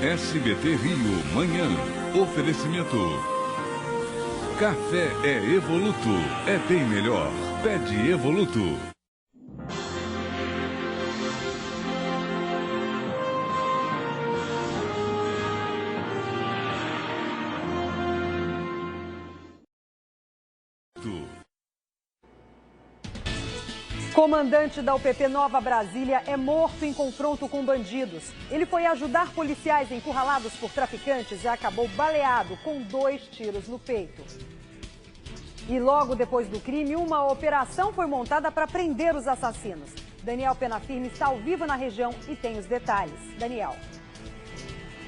SBT Rio, manhã. Oferecimento. Café é Evoluto. É bem melhor. Pede Evoluto. Comandante da UPP Nova Brasília é morto em confronto com bandidos. Ele foi ajudar policiais encurralados por traficantes e acabou baleado com 2 tiros no peito. E logo depois do crime, uma operação foi montada para prender os assassinos. Daniel Penafirme está ao vivo na região e tem os detalhes. Daniel.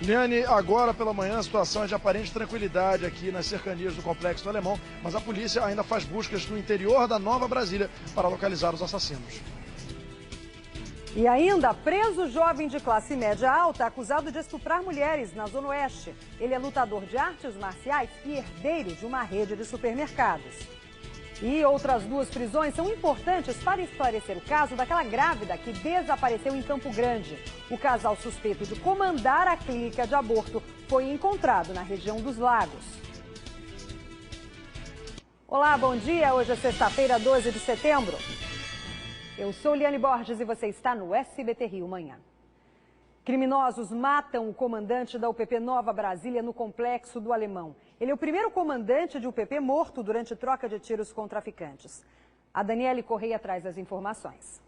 Liane, agora pela manhã a situação é de aparente tranquilidade aqui nas cercanias do Complexo do Alemão, mas a polícia ainda faz buscas no interior da Nova Brasília para localizar os assassinos. E ainda, preso jovem de classe média alta acusado de estuprar mulheres na Zona Oeste. Ele é lutador de artes marciais e herdeiro de uma rede de supermercados. E outras 2 prisões são importantes para esclarecer o caso daquela grávida que desapareceu em Campo Grande. O casal suspeito de comandar a clínica de aborto foi encontrado na região dos Lagos. Olá, bom dia. Hoje é sexta-feira, 12 de setembro. Eu sou Liane Borges e você está no SBT Rio Manhã. Criminosos matam o comandante da UPP Nova Brasília no Complexo do Alemão. Ele é o primeiro comandante de UPP morto durante troca de tiros com traficantes. A Daniele Correia traz as informações.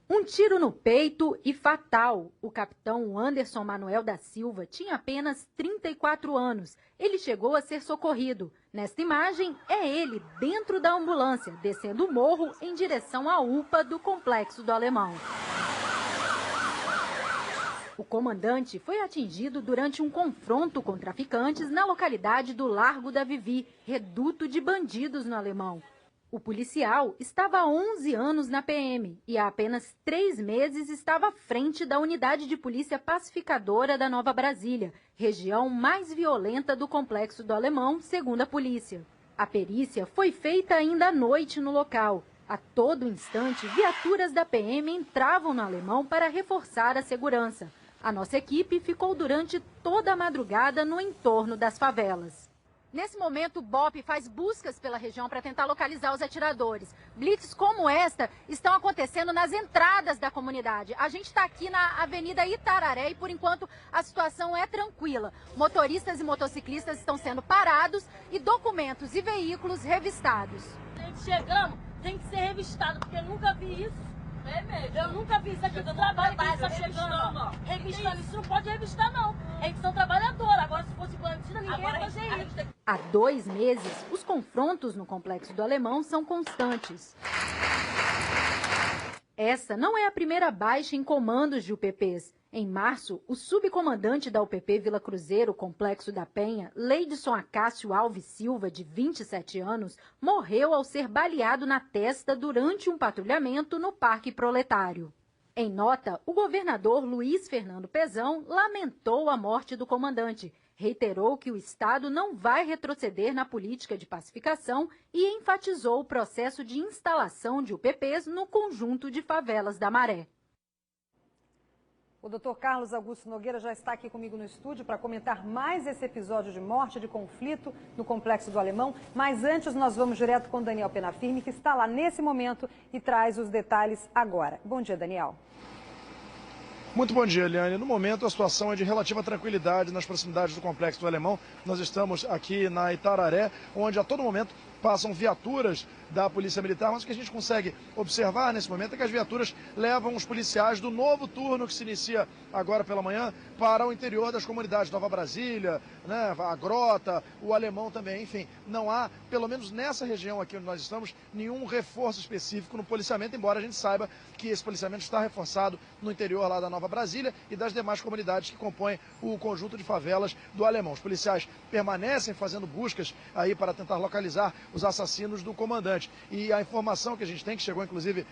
Um tiro no peito e fatal. O capitão Anderson Manuel da Silva tinha apenas 34 anos. Ele chegou a ser socorrido. Nesta imagem, é ele dentro da ambulância, descendo o morro em direção à UPA do Complexo do Alemão. O comandante foi atingido durante um confronto com traficantes na localidade do Largo da Vivi, reduto de bandidos no Alemão. O policial estava há 11 anos na PM e há apenas 3 meses estava à frente da unidade de polícia pacificadora da Nova Brasília, região mais violenta do Complexo do Alemão, segundo a polícia. A perícia foi feita ainda à noite no local. A todo instante, viaturas da PM entravam no Alemão para reforçar a segurança. A nossa equipe ficou durante toda a madrugada no entorno das favelas. Nesse momento, o BOPE faz buscas pela região para tentar localizar os atiradores. Blitz como esta estão acontecendo nas entradas da comunidade. A gente está aqui na Avenida Itararé e, por enquanto, a situação é tranquila. Motoristas e motociclistas estão sendo parados e documentos e veículos revistados. Chegamos, tem que ser revistado, porque eu nunca vi isso. É mesmo. Eu nunca vi isso aqui do trabalho que está chegando. Revistando, isso não pode revistar, não. Eles são trabalhadores. Agora, se fosse clandestina, ninguém ia fazer isso. Há 2 meses, os confrontos no Complexo do Alemão são constantes. Essa não é a primeira baixa em comandos de UPPs. Em março, o subcomandante da UPP Vila Cruzeiro, Complexo da Penha, Leidson Acácio Alves Silva, de 27 anos, morreu ao ser baleado na testa durante um patrulhamento no Parque Proletário. Em nota, o governador Luiz Fernando Pezão lamentou a morte do comandante, reiterou que o Estado não vai retroceder na política de pacificação e enfatizou o processo de instalação de UPPs no conjunto de favelas da Maré. O doutor Carlos Augusto Nogueira já está aqui comigo no estúdio para comentar mais esse episódio de morte, de conflito no Complexo do Alemão. Mas antes nós vamos direto com Daniel Penafirme, que está lá nesse momento e traz os detalhes agora. Bom dia, Daniel. Muito bom dia, Eliane. No momento, a situação é de relativa tranquilidade nas proximidades do Complexo do Alemão. Nós estamos aqui na Itararé, onde a todo momento passam viaturas da Polícia Militar, mas o que a gente consegue observar nesse momento é que as viaturas levam os policiais do novo turno que se inicia agora pela manhã para o interior das comunidades, Nova Brasília, né, a Grota, o Alemão também, enfim, não há, pelo menos nessa região aqui onde nós estamos, nenhum reforço específico no policiamento, embora a gente saiba que esse policiamento está reforçado no interior lá da Nova Brasília e das demais comunidades que compõem o conjunto de favelas do Alemão. Os policiais permanecem fazendo buscas aí para tentar localizar os assassinos do comandante. E a informação que a gente tem, que chegou inclusive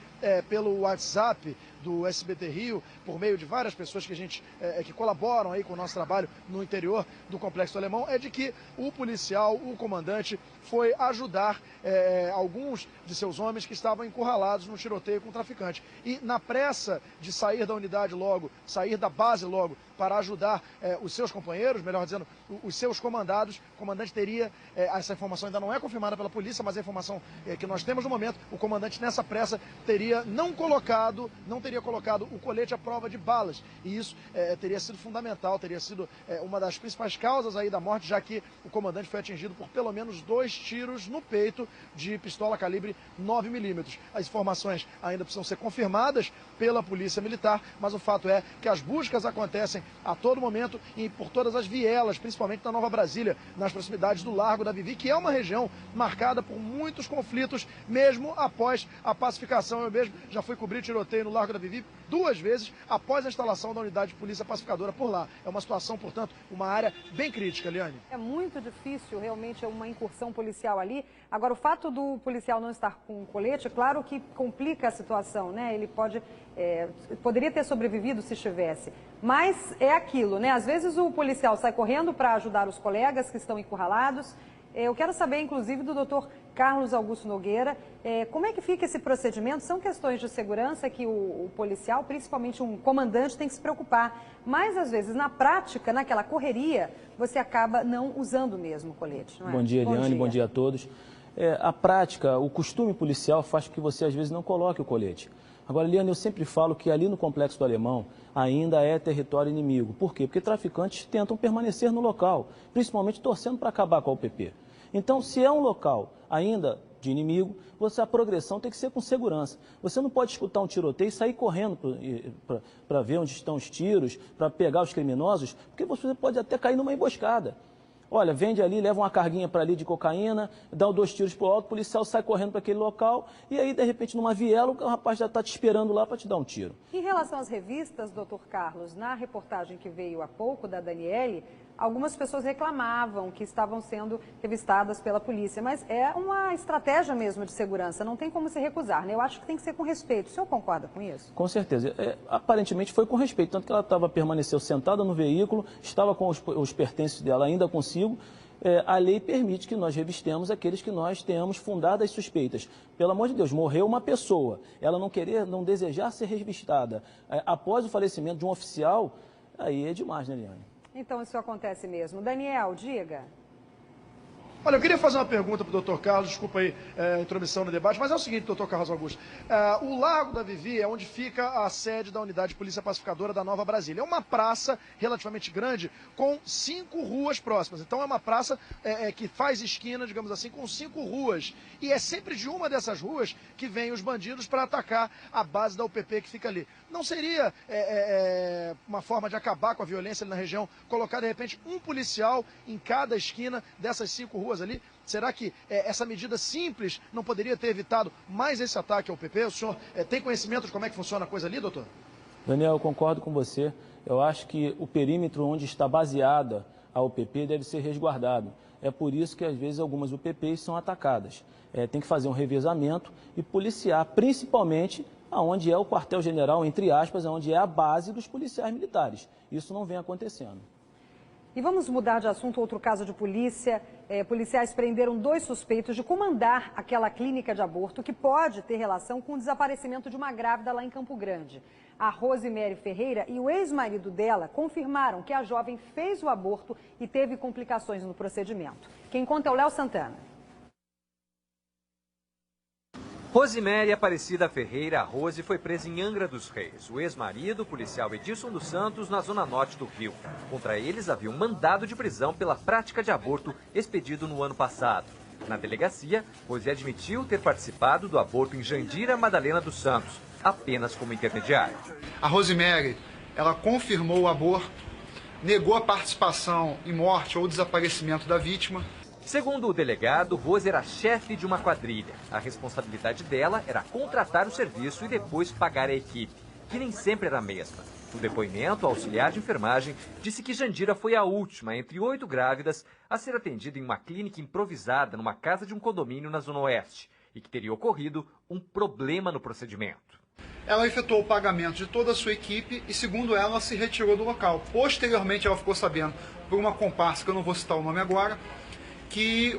pelo WhatsApp do SBT Rio, por meio de várias pessoas que que colaboram aí com o nosso trabalho no interior do Complexo do Alemão, é de que o policial, o comandante, foi ajudar alguns de seus homens que estavam encurralados no tiroteio com o traficante. E na pressa de sair da unidade logo, sair da base logo, para ajudar os seus companheiros, melhor dizendo, os seus comandados, o comandante teria, essa informação ainda não é confirmada pela polícia, mas a informação que nós temos no momento, o comandante nessa pressa teria não teria colocado o colete à prova de balas. E isso teria sido fundamental, teria sido uma das principais causas aí da morte, já que o comandante foi atingido por pelo menos 2 tiros no peito de pistola calibre 9mm. As informações ainda precisam ser confirmadas pela Polícia Militar, mas o fato é que as buscas acontecem a todo momento e por todas as vielas, principalmente na Nova Brasília, nas proximidades do Largo da Vivi, que é uma região marcada por muitos conflitos, mesmo após a pacificação. Eu mesmo já fui cobrir tiroteio no Largo da Vivi 2 vezes após a instalação da unidade de polícia pacificadora por lá. É uma situação, portanto, uma área bem crítica, Eliane. É muito difícil, realmente, uma incursão policial ali. Agora, o fato do policial não estar com colete, claro que complica a situação, né? Ele poderia ter sobrevivido se estivesse. Mas é aquilo, né? Às vezes o policial sai correndo para ajudar os colegas que estão encurralados. Eu quero saber, inclusive, do Dr. Carlos Augusto Nogueira, como é que fica esse procedimento? São questões de segurança que o policial, principalmente um comandante, tem que se preocupar. Mas, às vezes, na prática, naquela correria, você acaba não usando mesmo o colete, não é? Bom dia, Eliane. Bom dia a todos. A prática, o costume policial faz com que você, às vezes, não coloque o colete. Agora, Eliane, eu sempre falo que ali no Complexo do Alemão ainda é território inimigo. Por quê? Porque traficantes tentam permanecer no local, principalmente torcendo para acabar com a UPP. Então, se é um local ainda de inimigo, a progressão tem que ser com segurança. Você não pode escutar um tiroteio e sair correndo para ver onde estão os tiros, para pegar os criminosos, porque você pode até cair numa emboscada. Olha, vende ali, leva uma carguinha para ali de cocaína, dá 2 tiros para o alto, o policial sai correndo para aquele local e aí, de repente, numa viela, o rapaz já está te esperando lá para te dar um tiro. Em relação às revistas, doutor Carlos, na reportagem que veio há pouco da Daniele, algumas pessoas reclamavam que estavam sendo revistadas pela polícia, mas é uma estratégia mesmo de segurança, não tem como se recusar, né? Eu acho que tem que ser com respeito. O senhor concorda com isso? Com certeza. Aparentemente foi com respeito, tanto que ela permaneceu sentada no veículo, estava com os pertences dela ainda consigo. A lei permite que nós revistemos aqueles que nós tenhamos fundadas suspeitas. Pelo amor de Deus, morreu uma pessoa, ela não desejar ser revistada após o falecimento de um oficial, aí é demais, né, Eliane? Então isso acontece mesmo. Daniel, diga. Olha, eu queria fazer uma pergunta para o doutor Carlos, desculpa aí a intromissão no debate, mas é o seguinte, doutor Carlos Augusto, o Largo da Vivi é onde fica a sede da Unidade de Polícia Pacificadora da Nova Brasília. É uma praça relativamente grande com 5 ruas próximas, então é uma praça que faz esquina, digamos assim, com 5 ruas. E é sempre de uma dessas ruas que vêm os bandidos para atacar a base da UPP que fica ali. Não seria uma forma de acabar com a violência ali na região, colocar de repente um policial em cada esquina dessas 5 ruas ali? Será que essa medida simples não poderia ter evitado mais esse ataque ao UPP? O senhor tem conhecimento de como é que funciona a coisa ali, doutor? Daniel, eu concordo com você. Eu acho que o perímetro onde está baseada a UPP deve ser resguardado. É por isso que, às vezes, algumas UPPs são atacadas. Tem que fazer um revezamento e policiar, principalmente aonde é o quartel-general, entre aspas, onde é a base dos policiais militares. Isso não vem acontecendo. E vamos mudar de assunto, outro caso de polícia. Policiais prenderam 2 suspeitos de comandar aquela clínica de aborto que pode ter relação com o desaparecimento de uma grávida lá em Campo Grande. A Rosemary Ferreira e o ex-marido dela confirmaram que a jovem fez o aborto e teve complicações no procedimento. Quem conta é o Léo Santana. Rosemary Aparecida Ferreira, a Rose, foi presa em Angra dos Reis. O ex-marido, o policial Edilson dos Santos, na zona norte do Rio. Contra eles havia um mandado de prisão pela prática de aborto expedido no ano passado. Na delegacia, Rose admitiu ter participado do aborto em Jandira Madalena dos Santos, apenas como intermediária. A Rosemary, ela confirmou o aborto, negou a participação em morte ou desaparecimento da vítima. Segundo o delegado, Rose era chefe de uma quadrilha. A responsabilidade dela era contratar o serviço e depois pagar a equipe, que nem sempre era a mesma. No depoimento, o auxiliar de enfermagem disse que Jandira foi a última, entre 8 grávidas, a ser atendida em uma clínica improvisada numa casa de um condomínio na Zona Oeste. e que teria ocorrido um problema no procedimento. Ela efetuou o pagamento de toda a sua equipe e, segundo ela, se retirou do local. Posteriormente, ela ficou sabendo, por uma comparsa, que eu não vou citar o nome agora, que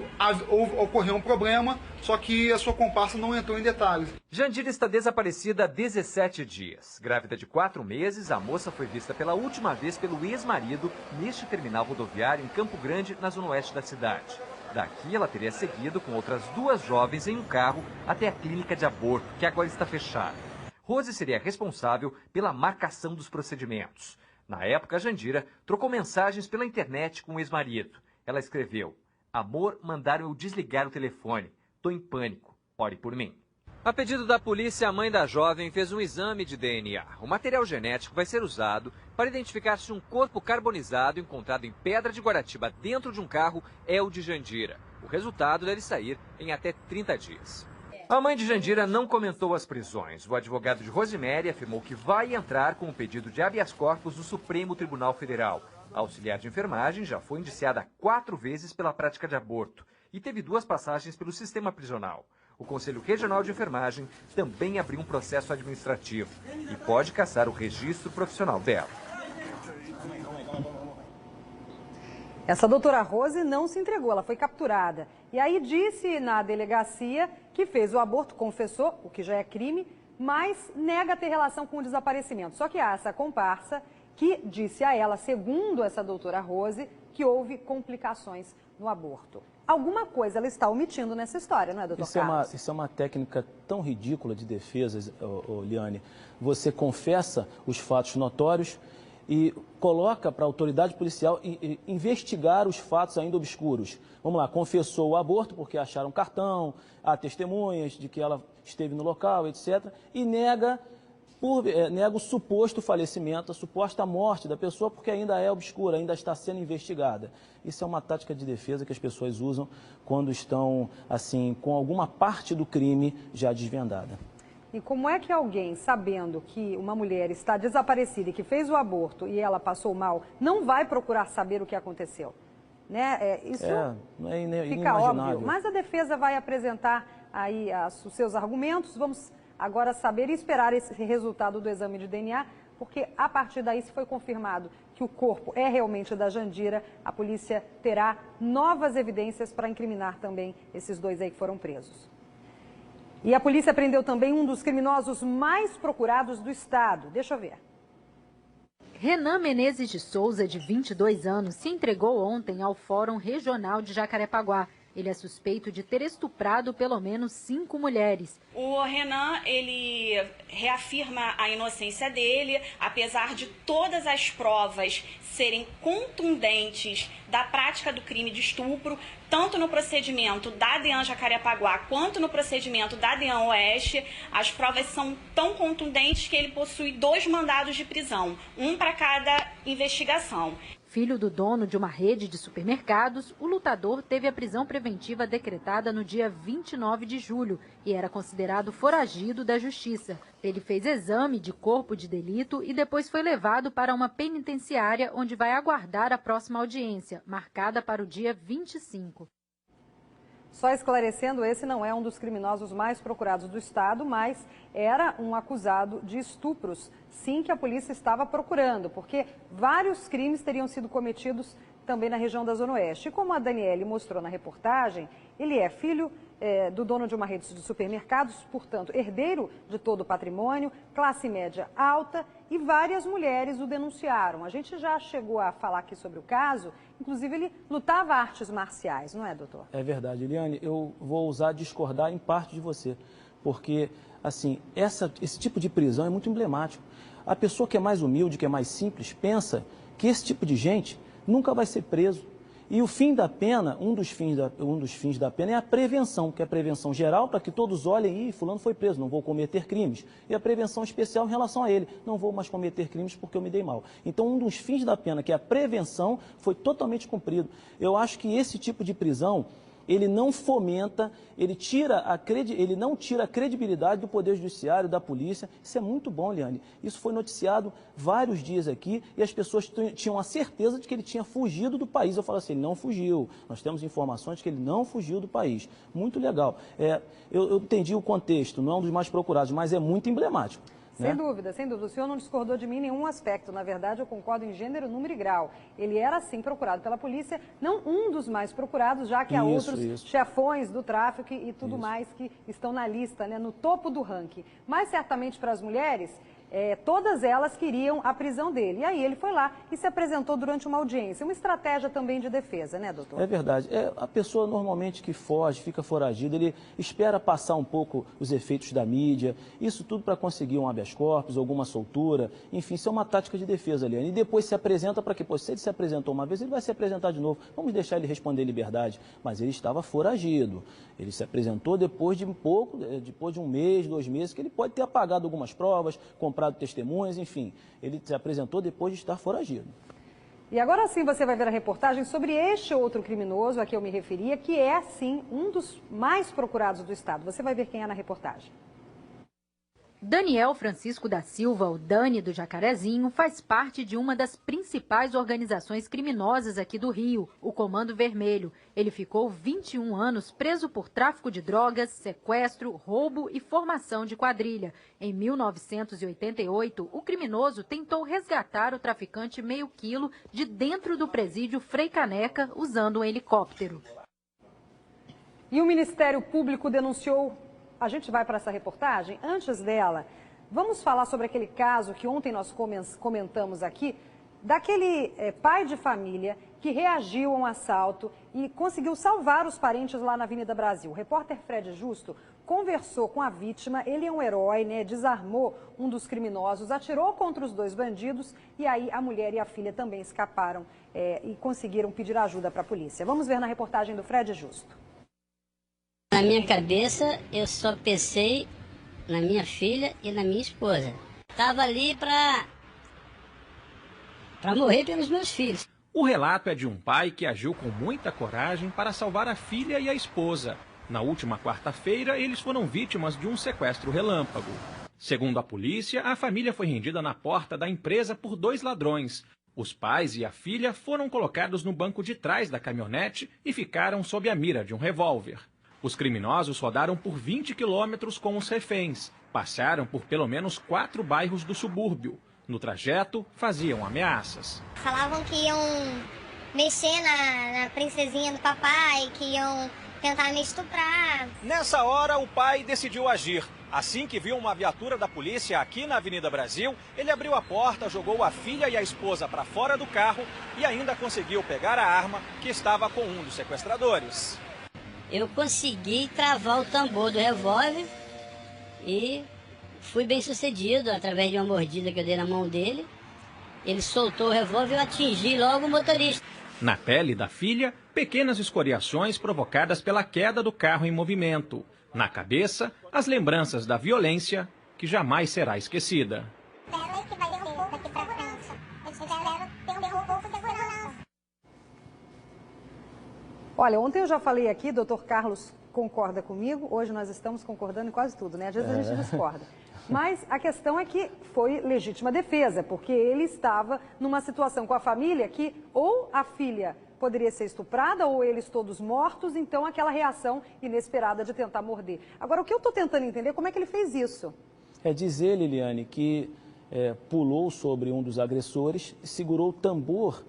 ocorreu um problema, só que a sua comparsa não entrou em detalhes. Jandira está desaparecida há 17 dias. Grávida de 4 meses, a moça foi vista pela última vez pelo ex-marido neste terminal rodoviário em Campo Grande, na zona oeste da cidade. Daqui ela teria seguido com outras 2 jovens em um carro até a clínica de aborto, que agora está fechada. Rose seria responsável pela marcação dos procedimentos. Na época, Jandira trocou mensagens pela internet com o ex-marido. Ela escreveu: "Amor, mandaram eu desligar o telefone. Tô em pânico. Ore por mim." A pedido da polícia, a mãe da jovem fez um exame de DNA. O material genético vai ser usado para identificar se um corpo carbonizado encontrado em Pedra de Guaratiba dentro de um carro é o de Jandira. O resultado deve sair em até 30 dias. A mãe de Jandira não comentou as prisões. O advogado de Rosemary afirmou que vai entrar com o pedido de habeas corpus no Supremo Tribunal Federal. A auxiliar de enfermagem já foi indiciada 4 vezes pela prática de aborto e teve 2 passagens pelo sistema prisional. O Conselho Regional de Enfermagem também abriu um processo administrativo e pode cassar o registro profissional dela. Essa doutora Rose não se entregou, ela foi capturada. E aí disse na delegacia que fez o aborto, confessou, o que já é crime, mas nega ter relação com o desaparecimento. Só que há essa comparsa que disse a ela, segundo essa doutora Rose, que houve complicações no aborto. Alguma coisa ela está omitindo nessa história, não é, doutor Carlos? Isso é uma técnica tão ridícula de defesa, Liane. Você confessa os fatos notórios e coloca para a autoridade policial investigar os fatos ainda obscuros. Vamos lá, confessou o aborto porque acharam cartão, há testemunhas de que ela esteve no local, etc. E nega o suposto falecimento, a suposta morte da pessoa, porque ainda é obscura, ainda está sendo investigada. Isso é uma tática de defesa que as pessoas usam quando estão, assim, com alguma parte do crime já desvendada. E como é que alguém, sabendo que uma mulher está desaparecida e que fez o aborto e ela passou mal, não vai procurar saber o que aconteceu? Né? Isso fica óbvio. Mas a defesa vai apresentar aí os seus argumentos. Vamos agora saber e esperar esse resultado do exame de DNA, porque a partir daí, se foi confirmado que o corpo é realmente da Jandira, a polícia terá novas evidências para incriminar também esses 2 aí que foram presos. E a polícia prendeu também um dos criminosos mais procurados do estado. Deixa eu ver. Renan Menezes de Souza, de 22 anos, se entregou ontem ao Fórum Regional de Jacarepaguá. Ele é suspeito de ter estuprado pelo menos 5 mulheres. O Renan, ele reafirma a inocência dele, apesar de todas as provas serem contundentes da prática do crime de estupro, tanto no procedimento da DEAN Jacarepaguá quanto no procedimento da DEAN Oeste. As provas são tão contundentes que ele possui 2 mandados de prisão, um para cada investigação. Filho do dono de uma rede de supermercados, o lutador teve a prisão preventiva decretada no dia 29 de julho e era considerado foragido da justiça. Ele fez exame de corpo de delito e depois foi levado para uma penitenciária onde vai aguardar a próxima audiência, marcada para o dia 25. Só esclarecendo, esse não é um dos criminosos mais procurados do estado, mas era um acusado de estupros, sim, que a polícia estava procurando, porque vários crimes teriam sido cometidos também na região da Zona Oeste. E como a Daniele mostrou na reportagem, ele é filho do dono de uma rede de supermercados, portanto, herdeiro de todo o patrimônio, classe média alta, e várias mulheres o denunciaram. A gente já chegou a falar aqui sobre o caso, inclusive ele lutava artes marciais, não é, doutor? É verdade, Eliane, eu vou ousar discordar em parte de você, porque, assim, esse tipo de prisão é muito emblemático. A pessoa que é mais humilde, que é mais simples, pensa que esse tipo de gente nunca vai ser preso. E o fim da pena, um dos fins da pena é a prevenção, que é a prevenção geral para que todos olhem, fulano foi preso, não vou cometer crimes. E a prevenção especial em relação a ele, não vou mais cometer crimes porque eu me dei mal. Então, um dos fins da pena, que é a prevenção, foi totalmente cumprido. Eu acho que esse tipo de prisão ele não fomenta, ele não tira a credibilidade do Poder Judiciário, da polícia. Isso é muito bom, Liane. Isso foi noticiado vários dias aqui e as pessoas tinham a certeza de que ele tinha fugido do país. Eu falo assim, ele não fugiu. Nós temos informações de que ele não fugiu do país. Muito legal. Eu entendi o contexto, não é um dos mais procurados, mas é muito emblemático. Sem dúvida, sem dúvida. O senhor não discordou de mim em nenhum aspecto. Na verdade, eu concordo em gênero, número e grau. Ele era, sim, procurado pela polícia, não um dos mais procurados, já que há outros chefões do tráfico e tudo mais que estão na lista, né, no topo do ranking. Mas, certamente, para as mulheres, todas elas queriam a prisão dele. E aí ele foi lá e se apresentou durante uma audiência. Uma estratégia também de defesa, né, doutor? É verdade. A pessoa normalmente que foge, fica foragida, ele espera passar um pouco os efeitos da mídia, isso tudo para conseguir um habeas corpus, alguma soltura, enfim, isso é uma tática de defesa, Liane. E depois se apresenta para quê? Pois se ele se apresentou uma vez, ele vai se apresentar de novo. Vamos deixar ele responder em liberdade. Mas ele estava foragido. Ele se apresentou depois de um mês, 2 meses, que ele pode ter apagado algumas provas, comprado testemunhas, enfim. Ele se apresentou depois de estar foragido. E agora sim você vai ver a reportagem sobre este outro criminoso a que eu me referia, que é, sim, um dos mais procurados do estado. Você vai ver quem é na reportagem. Daniel Francisco da Silva, o Dani do Jacarezinho, faz parte de uma das principais organizações criminosas aqui do Rio, o Comando Vermelho. Ele ficou 21 anos preso por tráfico de drogas, sequestro, roubo e formação de quadrilha. Em 1988, o criminoso tentou resgatar o traficante meio quilo de dentro do presídio Frei Caneca usando um helicóptero. E o Ministério Público denunciou... A gente vai para essa reportagem. Antes dela, vamos falar sobre aquele caso que ontem nós comentamos aqui, daquele pai de família que reagiu a um assalto e conseguiu salvar os parentes lá na Avenida Brasil. O repórter Fred Justo conversou com a vítima, ele é um herói, né? Desarmou um dos criminosos, atirou contra os 2 bandidos e aí a mulher e a filha também escaparam e conseguiram pedir ajuda para a polícia. Vamos ver na reportagem do Fred Justo. Na minha cabeça, eu só pensei na minha filha e na minha esposa. Estava ali para morrer pelos meus filhos. O relato é de um pai que agiu com muita coragem para salvar a filha e a esposa. Na última quarta-feira, eles foram vítimas de um sequestro relâmpago. Segundo a polícia, a família foi rendida na porta da empresa por 2 ladrões. Os pais e a filha foram colocados no banco de trás da caminhonete e ficaram sob a mira de um revólver. Os criminosos rodaram por 20 quilômetros com os reféns. Passaram por pelo menos 4 bairros do subúrbio. No trajeto, faziam ameaças. Falavam que iam mexer na princesinha do papai, que iam tentar me estuprar. Nessa hora, o pai decidiu agir. Assim que viu uma viatura da polícia aqui na Avenida Brasil, ele abriu a porta, jogou a filha e a esposa para fora do carro e ainda conseguiu pegar a arma que estava com um dos sequestradores. Eu consegui travar o tambor do revólver e fui bem sucedido através de uma mordida que eu dei na mão dele. Ele soltou o revólver e eu atingi logo o motorista. Na pele da filha, pequenas escoriações provocadas pela queda do carro em movimento. Na cabeça, as lembranças da violência que jamais será esquecida. Olha, ontem eu já falei aqui, doutor Carlos concorda comigo, hoje nós estamos concordando em quase tudo, né? Às vezes a gente discorda. Mas a questão é que foi legítima defesa, porque ele estava numa situação com a família que ou a filha poderia ser estuprada ou eles todos mortos, então aquela reação inesperada de tentar morder. Agora, o que eu estou tentando entender é como é que ele fez isso. Diz ele, Liliane, que pulou sobre um dos agressores e segurou o tambor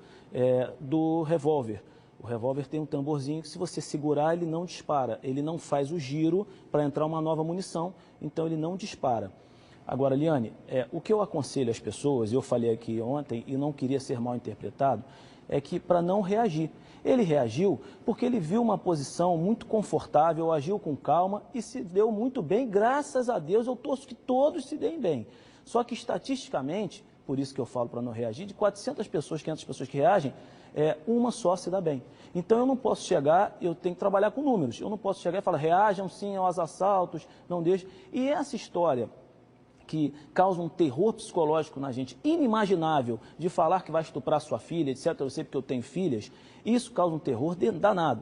do revólver. O revólver tem um tamborzinho que, se você segurar, ele não dispara. Ele não faz o giro para entrar uma nova munição, então ele não dispara. Agora, Liane, o que eu aconselho às pessoas, e eu falei aqui ontem e não queria ser mal interpretado, é que para não reagir. Ele reagiu porque ele viu uma posição muito confortável, agiu com calma e se deu muito bem. Graças a Deus, eu torço que todos se deem bem. Só que, estatisticamente, por isso que eu falo para não reagir, de 400 pessoas, 500 pessoas que reagem, uma só se dá bem. Então eu não posso chegar, eu tenho que trabalhar com números. Eu não posso chegar e falar, reajam sim aos assaltos, não deixem. E essa história que causa um terror psicológico na gente, inimaginável, de falar que vai estuprar sua filha, etc. Eu sei porque eu tenho filhas, isso causa um terror danado.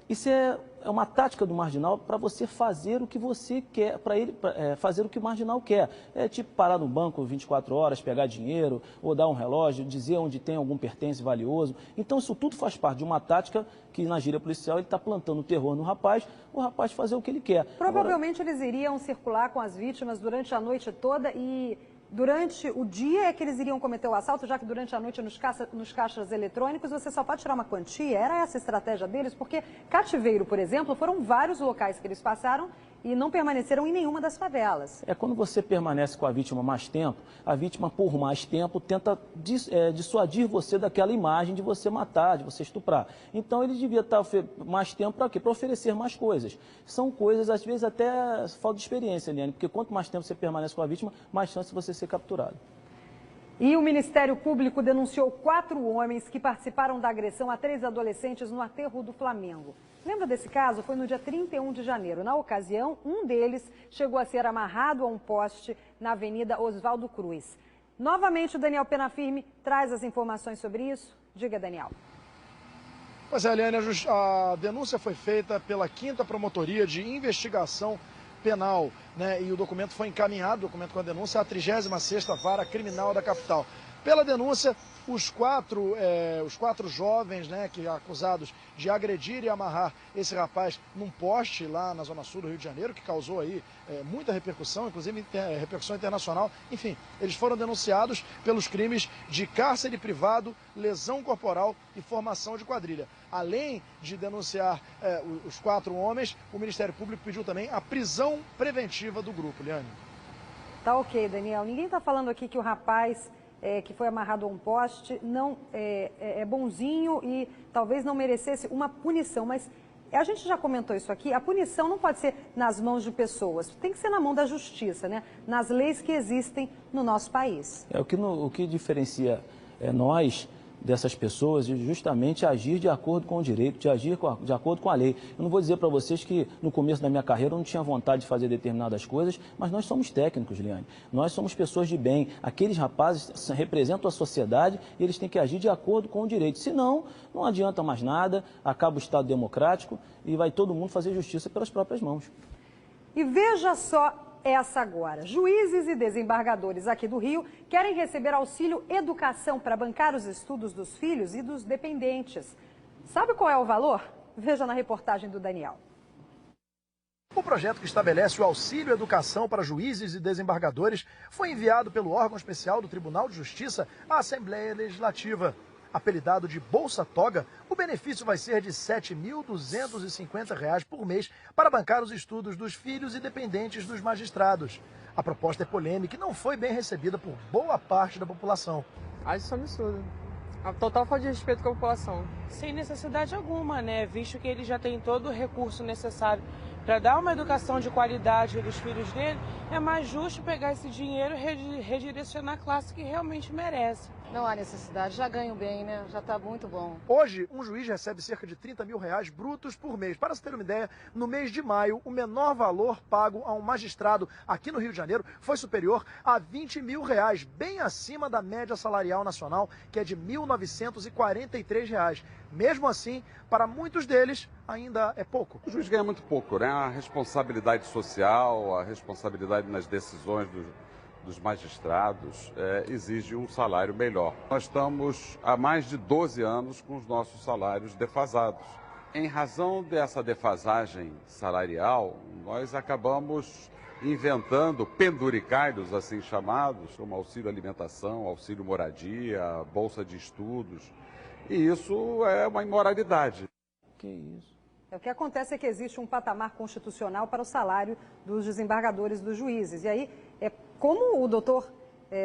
Isso é uma tática do marginal para você fazer o que você quer, para ele fazer o que o marginal quer. É tipo parar no banco 24 horas, pegar dinheiro, ou dar um relógio, dizer onde tem algum pertence valioso. Então isso tudo faz parte de uma tática que na gíria policial ele está plantando terror no rapaz, o rapaz fazer o que ele quer. Provavelmente eles iriam circular com as vítimas durante a noite toda e durante o dia é que eles iriam cometer o assalto, já que durante a noite nos caixas eletrônicos você só pode tirar uma quantia. Era essa a estratégia deles? Porque Cativeiro, por exemplo, foram vários locais que eles passaram e não permaneceram em nenhuma das favelas. É quando você permanece com a vítima mais tempo, a vítima por mais tempo tenta dissuadir você daquela imagem de você matar, de você estuprar. Então ele devia estar mais tempo para quê? Para oferecer mais coisas. São coisas, às vezes, até falta de experiência, Eliane, porque quanto mais tempo você permanece com a vítima, mais chance de você ser capturado. E o Ministério Público denunciou 4 homens que participaram da agressão a 3 adolescentes no aterro do Flamengo. Lembra desse caso? Foi no dia 31 de janeiro. Na ocasião, um deles chegou a ser amarrado a um poste na Avenida Oswaldo Cruz. Novamente, o Daniel Penafirme traz as informações sobre isso. Diga, Daniel. Pois é, Eliane, a denúncia foi feita pela 5ª Promotoria de Investigação Penal, né? E o documento foi encaminhado, o documento com a denúncia, à 36ª Vara Criminal da capital. Pela denúncia, os quatro jovens, né, que acusados de agredir e amarrar esse rapaz num poste lá na Zona Sul do Rio de Janeiro, que causou aí muita repercussão, inclusive repercussão internacional. Enfim, eles foram denunciados pelos crimes de cárcere privado, lesão corporal e formação de quadrilha. Além de denunciar os 4 homens, o Ministério Público pediu também a prisão preventiva do grupo. Liane. Tá ok, Daniel. Ninguém está falando aqui que o rapaz que foi amarrado a um poste não é bonzinho e talvez não merecesse uma punição, mas a gente já comentou isso aqui, a punição não pode ser nas mãos de pessoas, tem que ser na mão da justiça, né? Nas leis que existem no nosso país. O que diferencia nós dessas pessoas justamente agir de acordo com o direito, de agir de acordo com a lei. Eu não vou dizer para vocês que no começo da minha carreira eu não tinha vontade de fazer determinadas coisas, mas nós somos técnicos, Liane. Nós somos pessoas de bem. Aqueles rapazes representam a sociedade e eles têm que agir de acordo com o direito. Senão, não adianta mais nada, acaba o Estado democrático e vai todo mundo fazer justiça pelas próprias mãos. E veja só essa agora. Juízes e desembargadores aqui do Rio querem receber auxílio educação para bancar os estudos dos filhos e dos dependentes. Sabe qual é o valor? Veja na reportagem do Daniel. O projeto que estabelece o auxílio educação para juízes e desembargadores foi enviado pelo órgão especial do Tribunal de Justiça à Assembleia Legislativa. Apelidado de Bolsa Toga, o benefício vai ser de R$ 7.250 por mês para bancar os estudos dos filhos e dependentes dos magistrados. A proposta é polêmica e não foi bem recebida por boa parte da população. Acho isso um absurdo. A total falta de respeito com a população. Sem necessidade alguma, né? Visto que ele já tem todo o recurso necessário para dar uma educação de qualidade dos filhos dele, é mais justo pegar esse dinheiro e redirecionar a classe que realmente merece. Não há necessidade, já ganho bem, né? Já está muito bom. Hoje, um juiz recebe cerca de R$ 30 mil brutos por mês. Para se ter uma ideia, no mês de maio, o menor valor pago a um magistrado aqui no Rio de Janeiro foi superior a R$ 20 mil, bem acima da média salarial nacional, que é de R$ 1.943. Mesmo assim, para muitos deles, ainda é pouco. O juiz ganha muito pouco, né? A responsabilidade social, a responsabilidade nas decisões dos magistrados exige um salário melhor. Nós estamos há mais de 12 anos com os nossos salários defasados. Em razão dessa defasagem salarial, nós acabamos inventando penduricalhos assim chamados, como auxílio alimentação, auxílio moradia, bolsa de estudos. E isso é uma imoralidade. Que isso? O que acontece é que existe um patamar constitucional para o salário dos desembargadores, dos juízes. E aí, como o doutor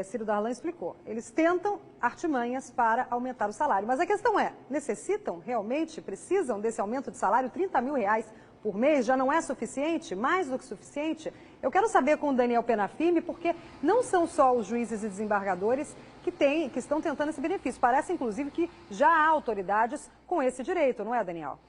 Ciro Darlan explicou, eles tentam artimanhas para aumentar o salário. Mas a questão é, necessitam realmente, precisam desse aumento de salário? R$ 30 mil por mês já não é suficiente? Mais do que suficiente? Eu quero saber com o Daniel Penafirme, porque não são só os juízes e desembargadores que estão tentando esse benefício. Parece, inclusive, que já há autoridades com esse direito, não é, Daniel?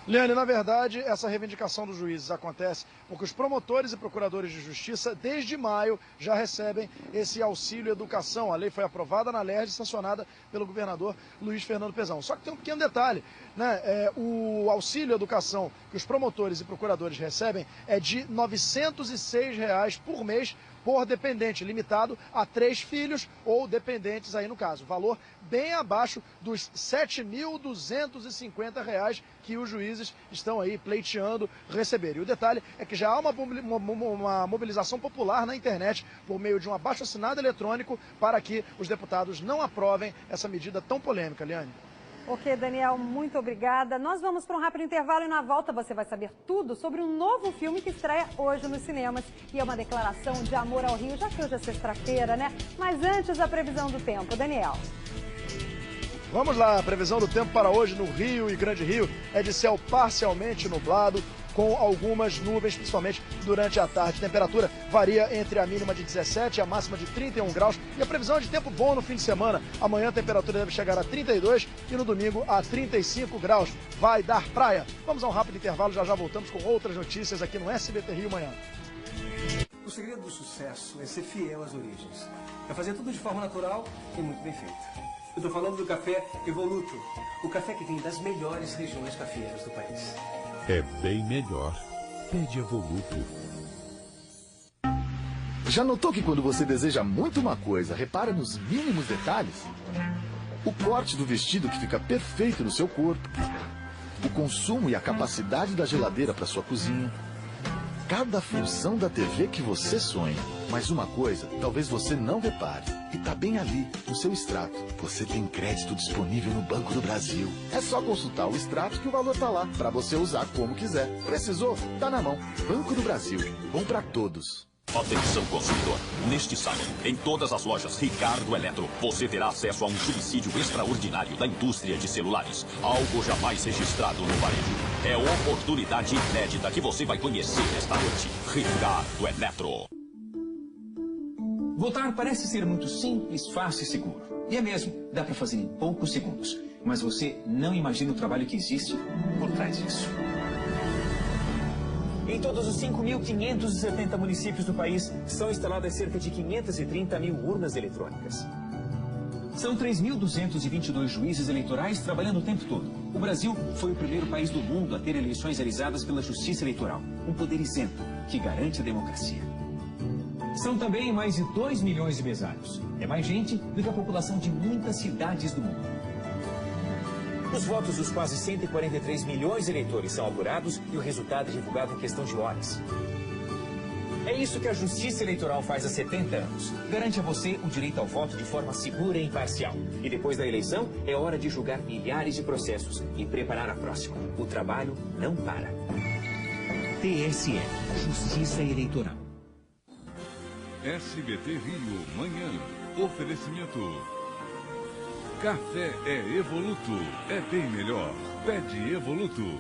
Liane, na verdade, essa reivindicação dos juízes acontece porque os promotores e procuradores de justiça, desde maio, já recebem esse auxílio educação. A lei foi aprovada na LERJ e sancionada pelo governador Luiz Fernando Pezão. Só que tem um pequeno detalhe, né? O auxílio educação que os promotores e procuradores recebem é de R$ 906 por mês por dependente, limitado a 3 filhos ou dependentes aí no caso. Valor bem abaixo dos R$ 7.250 que os juízes estão aí pleiteando receber. E o detalhe é que já há uma mobilização popular na internet por meio de um abaixo-assinado eletrônico para que os deputados não aprovem essa medida tão polêmica, Liane. Ok, Daniel, muito obrigada. Nós vamos para um rápido intervalo e na volta você vai saber tudo sobre um novo filme que estreia hoje nos cinemas. E é uma declaração de amor ao Rio, já que hoje é sexta-feira, né? Mas antes, a previsão do tempo. Daniel. Vamos lá, a previsão do tempo para hoje no Rio e Grande Rio é de céu parcialmente nublado, com algumas nuvens, principalmente durante a tarde. A temperatura varia entre a mínima de 17 e a máxima de 31 graus. E a previsão é de tempo bom no fim de semana. Amanhã a temperatura deve chegar a 32 e no domingo a 35 graus. Vai dar praia. Vamos a um rápido intervalo, já voltamos com outras notícias aqui no SBT Rio Manhã. O segredo do sucesso é ser fiel às origens. É fazer tudo de forma natural e muito bem feito. Eu estou falando do café Evoluto, o café que vem das melhores regiões cafeeiras do país. É bem melhor. Pede Evoluto. Já notou que quando você deseja muito uma coisa, repara nos mínimos detalhes? O corte do vestido que fica perfeito no seu corpo, o consumo e a capacidade da geladeira para sua cozinha, cada função da TV que você sonha. Mas uma coisa, talvez você não repare, e tá bem ali, no seu extrato. Você tem crédito disponível no Banco do Brasil. É só consultar o extrato que o valor tá lá, para você usar como quiser. Precisou? Tá na mão. Banco do Brasil. Bom para todos. Atenção, consumidor. Neste sábado, em todas as lojas Ricardo Eletro, você terá acesso a um subsídio extraordinário da indústria de celulares. Algo jamais registrado no varejo. É oportunidade inédita que você vai conhecer esta noite. Ricardo Eletro. Votar parece ser muito simples, fácil e seguro. E é mesmo, dá para fazer em poucos segundos. Mas você não imagina o trabalho que existe por trás disso. Em todos os 5.570 municípios do país, são instaladas cerca de 530 mil urnas eletrônicas. São 3.222 juízes eleitorais trabalhando o tempo todo. O Brasil foi o primeiro país do mundo a ter eleições realizadas pela Justiça Eleitoral, um poder isento que garante a democracia. São também mais de 2 milhões de mesários. É mais gente do que a população de muitas cidades do mundo. Os votos dos quase 143 milhões de eleitores são apurados e o resultado é divulgado em questão de horas. É isso que a Justiça Eleitoral faz há 70 anos. Garante a você o direito ao voto de forma segura e imparcial. E depois da eleição, é hora de julgar milhares de processos e preparar a próxima. O trabalho não para. TSE, Justiça Eleitoral. SBT Rio, manhã. Oferecimento. Café é Evoluto. É bem melhor. Pede Evoluto.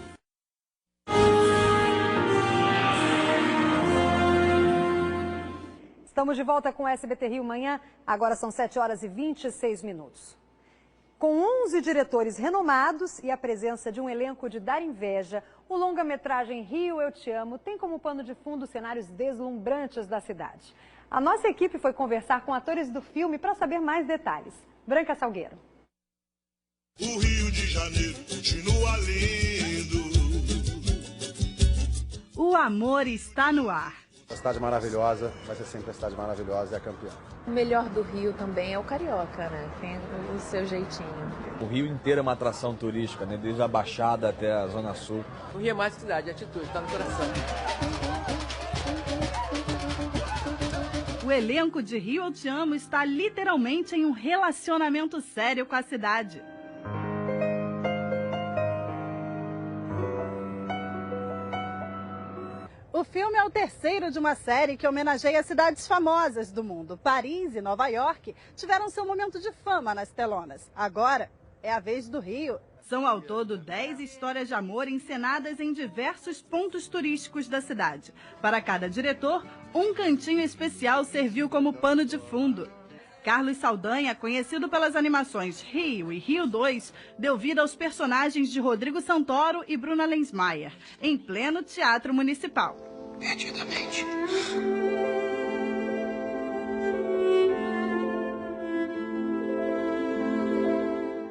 Estamos de volta com o SBT Rio Manhã. Agora são 7 horas e 26 minutos. Com 11 diretores renomados e a presença de um elenco de dar inveja, o longa-metragem Rio, Eu Te Amo tem como pano de fundo cenários deslumbrantes da cidade. A nossa equipe foi conversar com atores do filme para saber mais detalhes. Branca Salgueiro. O Rio de Janeiro continua lindo. O amor está no ar. A cidade maravilhosa, vai ser sempre a cidade maravilhosa e a campeã. O melhor do Rio também é o carioca, né? Tem o seu jeitinho. O Rio inteiro é uma atração turística, né? Desde a Baixada até a Zona Sul. O Rio é mais cidade, é atitude, tá no coração. O elenco de Rio Eu Te Amo está literalmente em um relacionamento sério com a cidade. O filme é o terceiro de uma série que homenageia cidades famosas do mundo. Paris e Nova York tiveram seu momento de fama nas telonas. Agora é a vez do Rio. São ao todo 10 histórias de amor encenadas em diversos pontos turísticos da cidade. Para cada diretor, um cantinho especial serviu como pano de fundo. Carlos Saldanha, conhecido pelas animações Rio e Rio 2, deu vida aos personagens de Rodrigo Santoro e Bruna Lensmayer, em pleno Teatro Municipal. Perdidamente.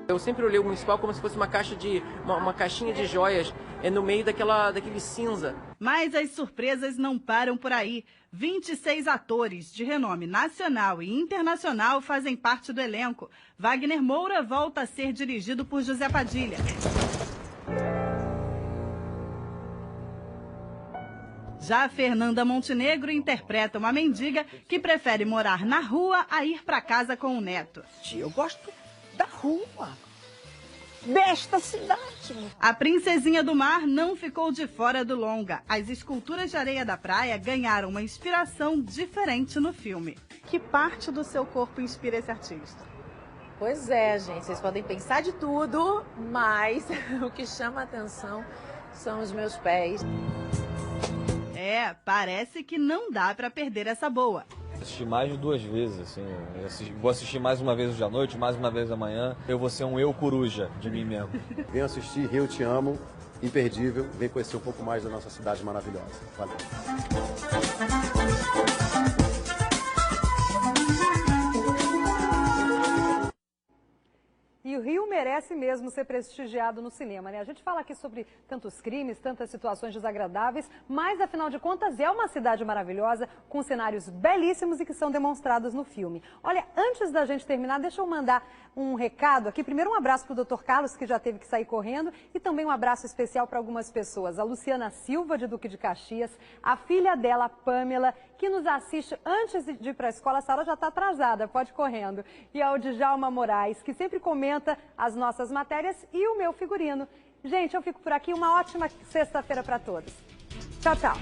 Eu sempre olhei o municipal como se fosse uma caixinha de joias no meio daquele cinza. Mas as surpresas não param por aí. 26 atores de renome nacional e internacional fazem parte do elenco. Wagner Moura volta a ser dirigido por José Padilha. Já Fernanda Montenegro interpreta uma mendiga que prefere morar na rua a ir para casa com o neto. Eu gosto da rua, desta cidade. A Princesinha do Mar não ficou de fora do longa. As esculturas de areia da praia ganharam uma inspiração diferente no filme. Que parte do seu corpo inspira esse artista? Pois é, gente, vocês podem pensar de tudo, mas o que chama a atenção são os meus pés. É, parece que não dá para perder essa boa. Assisti mais de 2 vezes, assim. Vou assistir mais uma vez hoje à noite, mais uma vez amanhã. Eu vou ser um eu coruja de mim mesmo. Venham assistir Rio Te Amo, imperdível. Vem conhecer um pouco mais da nossa cidade maravilhosa. Valeu. E o Rio merece mesmo ser prestigiado no cinema, né? A gente fala aqui sobre tantos crimes, tantas situações desagradáveis, mas afinal de contas é uma cidade maravilhosa, com cenários belíssimos e que são demonstrados no filme. Olha, antes da gente terminar, deixa eu mandar um recado aqui. Primeiro um abraço para o Dr. Carlos, que já teve que sair correndo, e também um abraço especial para algumas pessoas. A Luciana Silva, de Duque de Caxias, a filha dela, Pamela, que nos assiste antes de ir para a escola. A Sara já está atrasada, pode ir correndo. E ao Djalma Moraes, que sempre comenta as nossas matérias, e o meu figurino. Gente, eu fico por aqui. Uma ótima sexta-feira para todos. Tchau, tchau.